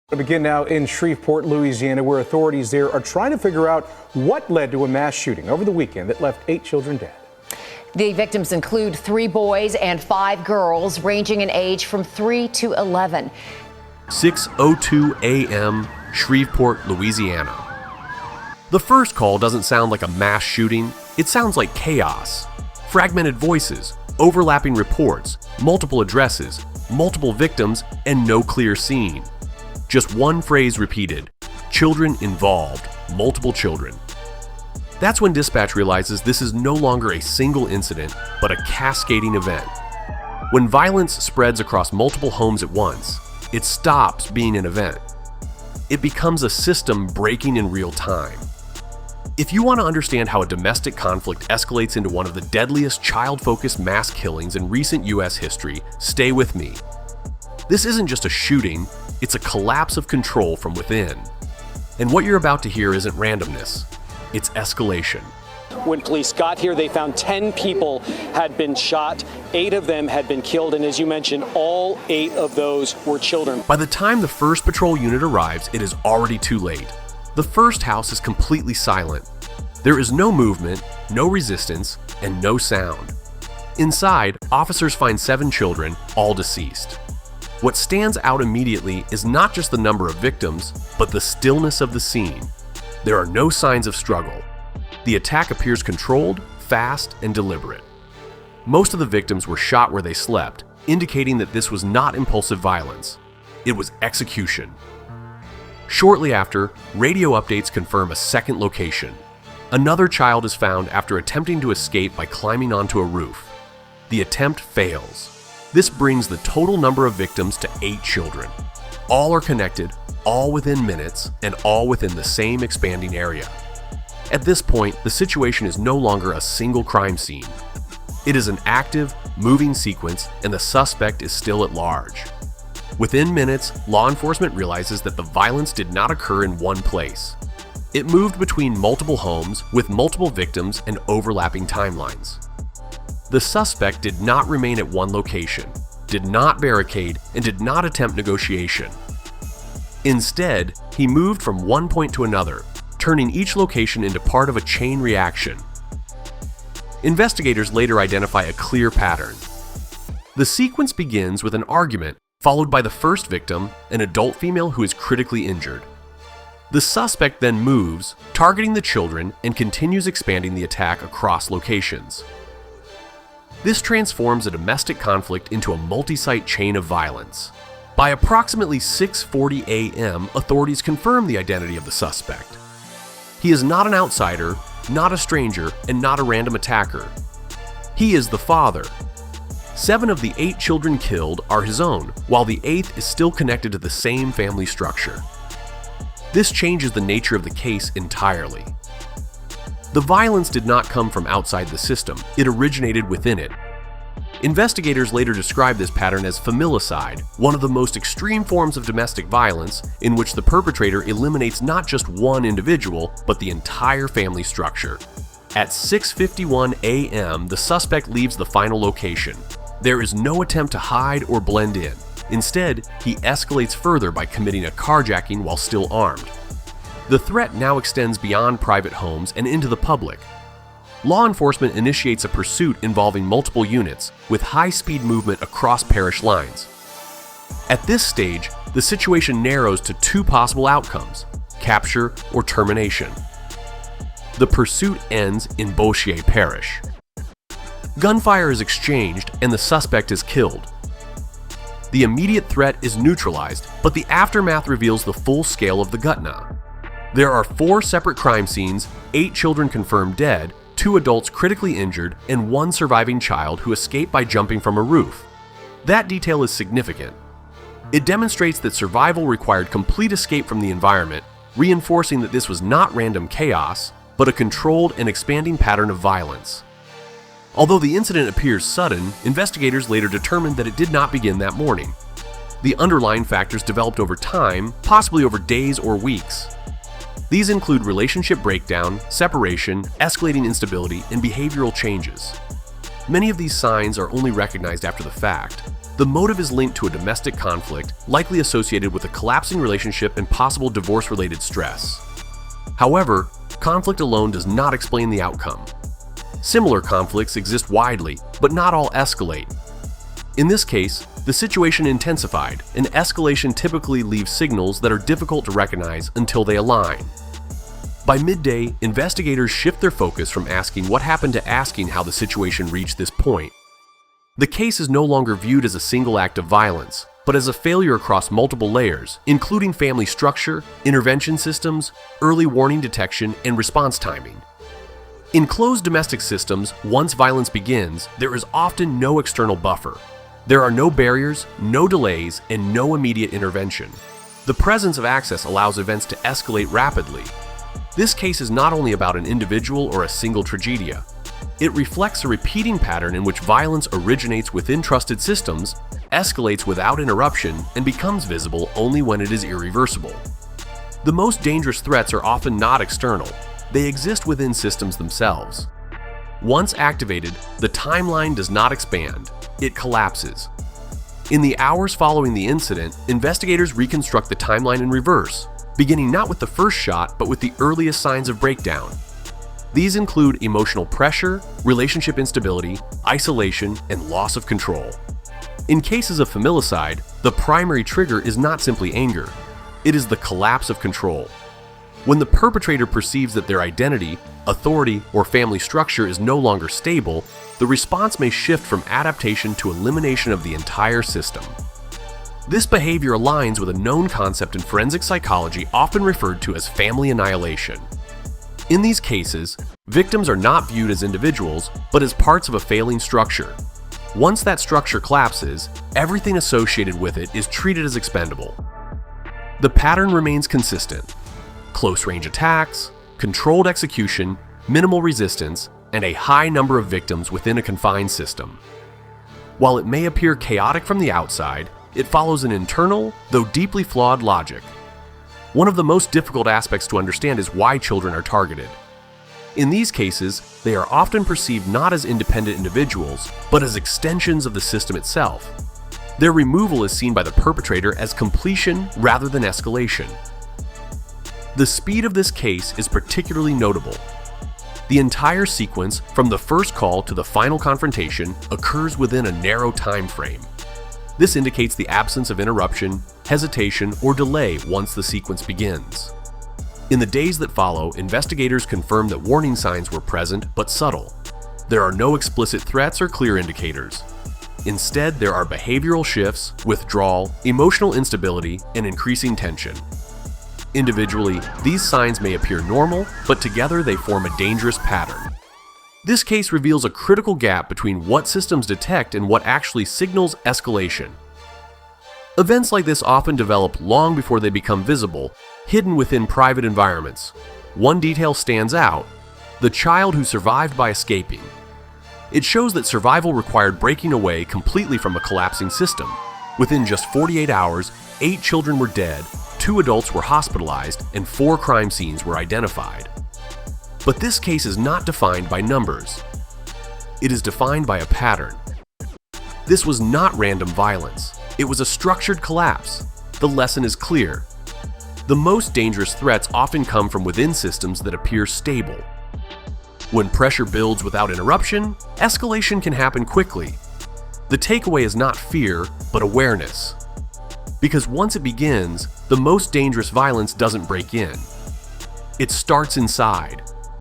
To begin now in Shreveport, Louisiana, where authorities there are trying to figure out what led to a mass shooting over the weekend that left 8 children dead. The victims include 3 boys and 5 girls, ranging in age from 3 to 11. 6:02 a.m., Shreveport, Louisiana. The first call doesn't sound like a mass shooting, it sounds like chaos. Fragmented voices, overlapping reports, multiple addresses, multiple victims, and no clear scene. Just one phrase repeated: children involved, multiple children. That's when dispatch realizes this is no longer a single incident, but a cascading event. When violence spreads across multiple homes at once, it stops being an event. It becomes a system breaking in real time. If you want to understand how a domestic conflict escalates into one of the deadliest child-focused mass killings in recent U.S. history, stay with me. This isn't just a shooting, it's a collapse of control from within. And what you're about to hear isn't randomness, it's escalation. When police got here, they found 10 people had been shot, 8 of them had been killed, and as you mentioned, all 8 of those were children. By the time the first patrol unit arrives, it is already too late. The first house is completely silent. There is no movement, no resistance, and no sound. Inside, officers find 7 children, all deceased. What stands out immediately is not just the number of victims, but the stillness of the scene. There are no signs of struggle. The attack appears controlled, fast, and deliberate. Most of the victims were shot where they slept, indicating that this was not impulsive violence. It was execution. Shortly after, radio updates confirm a second location. Another child is found after attempting to escape by climbing onto a roof. The attempt fails. This brings the total number of victims to 8 children. All are connected, all within minutes, and all within the same expanding area. At this point, the situation is no longer a single crime scene. It is an active, moving sequence, and the suspect is still at large. Within minutes, law enforcement realizes that the violence did not occur in one place. It moved between multiple homes with multiple victims and overlapping timelines. The suspect did not remain at one location, did not barricade, and did not attempt negotiation. Instead, he moved from one point to another, turning each location into part of a chain reaction. Investigators later identify a clear pattern. The sequence begins with an argument, followed by the first victim, an adult female who is critically injured. The suspect then moves, targeting the children, and continues expanding the attack across locations. This transforms a domestic conflict into a multi-site chain of violence. By approximately 6:40 a.m., authorities confirm the identity of the suspect. He is not an outsider, not a stranger, and not a random attacker. He is the father. 7 of the 8 children killed are his own, while the 8th is still connected to the same family structure. This changes the nature of the case entirely. The violence did not come from outside the system, it originated within it. Investigators later describe this pattern as familicide, one of the most extreme forms of domestic violence in which the perpetrator eliminates not just one individual, but the entire family structure. At 6:51 a.m., the suspect leaves the final location. There is no attempt to hide or blend in. Instead, he escalates further by committing a carjacking while still armed. The threat now extends beyond private homes and into the public. Law enforcement initiates a pursuit involving multiple units, with high-speed movement across parish lines. At this stage, the situation narrows to 2 possible outcomes: capture or termination. The pursuit ends in Bossier Parish. Gunfire is exchanged and the suspect is killed. The immediate threat is neutralized, but the aftermath reveals the full scale of the gutna. There are 4 separate crime scenes, 8 children confirmed dead, 2 adults critically injured, and 1 surviving child who escaped by jumping from a roof. That detail is significant. It demonstrates that survival required complete escape from the environment, reinforcing that this was not random chaos, but a controlled and expanding pattern of violence. Although the incident appears sudden, investigators later determined that it did not begin that morning. The underlying factors developed over time, possibly over days or weeks. These include relationship breakdown, separation, escalating instability, and behavioral changes. Many of these signs are only recognized after the fact. The motive is linked to a domestic conflict, likely associated with a collapsing relationship and possible divorce-related stress. However, conflict alone does not explain the outcome. Similar conflicts exist widely, but not all escalate. In this case, the situation intensified, and escalation typically leaves signals that are difficult to recognize until they align. By midday, investigators shift their focus from asking what happened to asking how the situation reached this point. The case is no longer viewed as a single act of violence, but as a failure across multiple layers, including family structure, intervention systems, early warning detection, and response timing. In closed domestic systems, once violence begins, there is often no external buffer. There are no barriers, no delays, and no immediate intervention. The presence of access allows events to escalate rapidly. This case is not only about an individual or a single tragedia. It reflects a repeating pattern in which violence originates within trusted systems, escalates without interruption, and becomes visible only when it is irreversible. The most dangerous threats are often not external. They exist within systems themselves. Once activated, the timeline does not expand, it collapses. In the hours following the incident, investigators reconstruct the timeline in reverse, beginning not with the first shot, but with the earliest signs of breakdown. These include emotional pressure, relationship instability, isolation, and loss of control. In cases of familicide, the primary trigger is not simply anger. It is the collapse of control. When the perpetrator perceives that their identity, authority, or family structure is no longer stable, the response may shift from adaptation to elimination of the entire system. This behavior aligns with a known concept in forensic psychology often referred to as family annihilation. In these cases, victims are not viewed as individuals, but as parts of a failing structure. Once that structure collapses, everything associated with it is treated as expendable. The pattern remains consistent: close-range attacks, controlled execution, minimal resistance, and a high number of victims within a confined system. While it may appear chaotic from the outside, it follows an internal, though deeply flawed logic. One of the most difficult aspects to understand is why children are targeted. In these cases, they are often perceived not as independent individuals, but as extensions of the system itself. Their removal is seen by the perpetrator as completion rather than escalation. The speed of this case is particularly notable. The entire sequence, from the first call to the final confrontation, occurs within a narrow time frame. This indicates the absence of interruption, hesitation, or delay once the sequence begins. In the days that follow, investigators confirm that warning signs were present but subtle. There are no explicit threats or clear indicators. Instead, there are behavioral shifts, withdrawal, emotional instability, and increasing tension. Individually, these signs may appear normal, but together they form a dangerous pattern. This case reveals a critical gap between what systems detect and what actually signals escalation. Events like this often develop long before they become visible, hidden within private environments. One detail stands out: the child who survived by escaping. It shows that survival required breaking away completely from a collapsing system. Within just 48 hours, 8 children were dead, 2 adults were hospitalized, and 4 crime scenes were identified. But this case is not defined by numbers. It is defined by a pattern. This was not random violence. It was a structured collapse. The lesson is clear. The most dangerous threats often come from within systems that appear stable. When pressure builds without interruption, escalation can happen quickly. The takeaway is not fear, but awareness. Because once it begins, the most dangerous violence doesn't break in. It starts inside.